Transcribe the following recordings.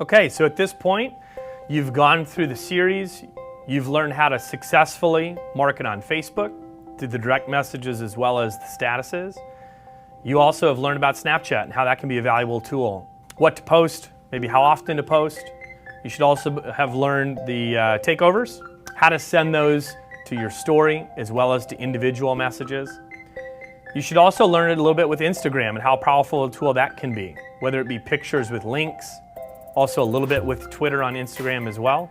Okay, so at this point, you've gone through the series, you've learned how to successfully market on Facebook, through the direct messages as well as the statuses. You also have learned about Snapchat and how that can be a valuable tool. What to post, maybe how often to post. You should also have learned the takeovers, how to send those to your story as well as to individual messages. You should also learn it a little bit with Instagram and how powerful a tool that can be, whether it be pictures with links, also a little bit with Twitter on Instagram as well.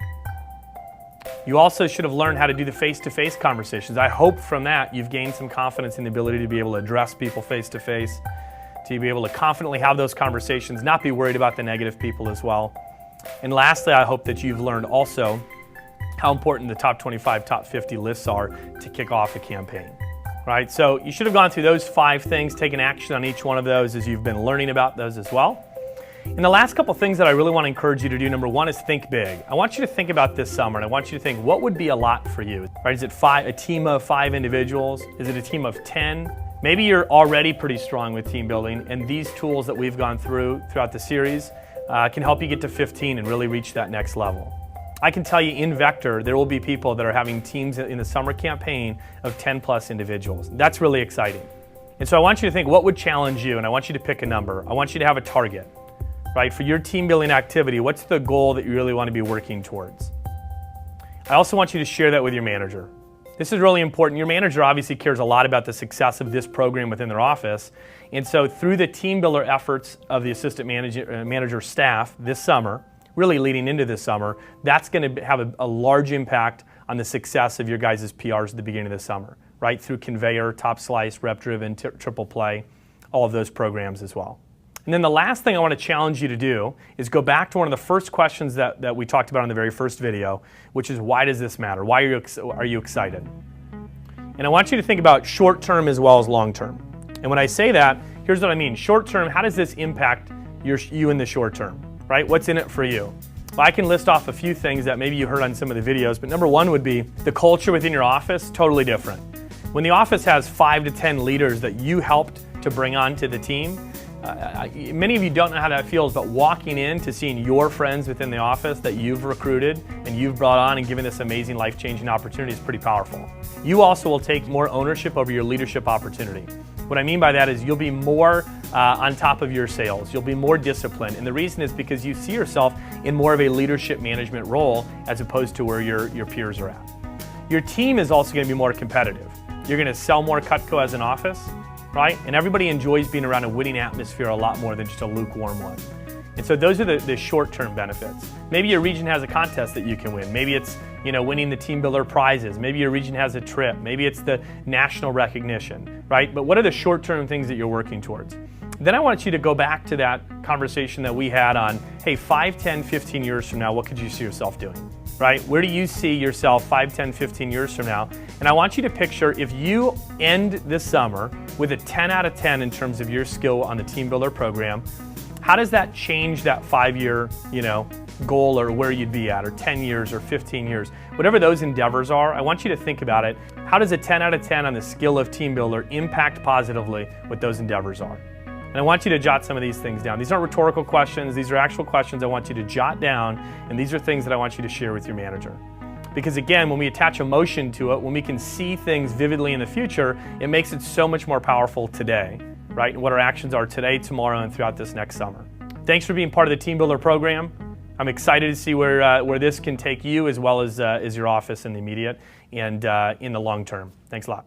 You also should have learned how to do the face-to-face conversations. I hope from that you've gained some confidence in the ability to be able to address people face-to-face, to be able to confidently have those conversations, not be worried about the negative people as well. And lastly, I hope that you've learned also how important the top 25, top 50 lists are to kick off a campaign. Right? So you should have gone through those 5 things, taken action on each one of those as you've been learning about those as well. And the last couple things that I really want to encourage you to do, number 1 is think big. I want you to think about this summer, and I want you to think, what would be a lot for you? Right? Is it a team of 5 individuals? Is it a team of 10? Maybe you're already pretty strong with team building, and these tools that we've gone throughout the series can help you get to 15 and really reach that next level. I can tell you in Vector, there will be people that are having teams in the summer campaign of 10 plus individuals. That's really exciting. And so I want you to think, what would challenge you? And I want you to pick a number. I want you to have a target. Right, for your team building activity, what's the goal that you really want to be working towards? I also want you to share that with your manager. This is really important. Your manager obviously cares a lot about the success of this program within their office. And so through the team builder efforts of the assistant manager staff this summer, really leading into this summer, that's going to have a large impact on the success of your guys' PRs at the beginning of the summer, right? Through Conveyor, Top Slice, Rep Driven, Triple Play, all of those programs as well. And then the last thing I want to challenge you to do is go back to one of the first questions that we talked about in the very first video, which is, why does this matter? Why are you excited? And I want you to think about short term as well as long term. And when I say that, here's what I mean. Short term, how does this impact you in the short term, right? What's in it for you? Well, I can list off a few things that maybe you heard on some of the videos, but number 1 would be the culture within your office, totally different. When the office has 5 to 10 leaders that you helped to bring onto the team, many of you don't know how that feels, but walking in to seeing your friends within the office that you've recruited and you've brought on and given this amazing life-changing opportunity is pretty powerful. You also will take more ownership over your leadership opportunity. What I mean by that is you'll be more on top of your sales. You'll be more disciplined. And the reason is because you see yourself in more of a leadership management role as opposed to where your peers are at. Your team is also going to be more competitive. You're going to sell more Cutco as an office. Right? And everybody enjoys being around a winning atmosphere a lot more than just a lukewarm one. And so those are the short-term benefits. Maybe your region has a contest that you can win. Maybe it's winning the team builder prizes. Maybe your region has a trip. Maybe it's the national recognition, right? But what are the short-term things that you're working towards? Then I want you to go back to that conversation that we had on, hey, 5, 10, 15 years from now, what could you see yourself doing? Right? Where do you see yourself 5, 10, 15 years from now? And I want you to picture if you end this summer with a 10 out of 10 in terms of your skill on the Team Builder program, how does that change that 5-year, goal or where you'd be at, or 10 years or 15 years? Whatever those endeavors are, I want you to think about it. How does a 10 out of 10 on the skill of Team Builder impact positively what those endeavors are? And I want you to jot some of these things down. These aren't rhetorical questions. These are actual questions I want you to jot down, and these are things that I want you to share with your manager. Because again, when we attach emotion to it, when we can see things vividly in the future, it makes it so much more powerful today, right? And what our actions are today, tomorrow, and throughout this next summer. Thanks for being part of the Team Builder program. I'm excited to see where this can take you as well as your office in the immediate and in the long term. Thanks a lot.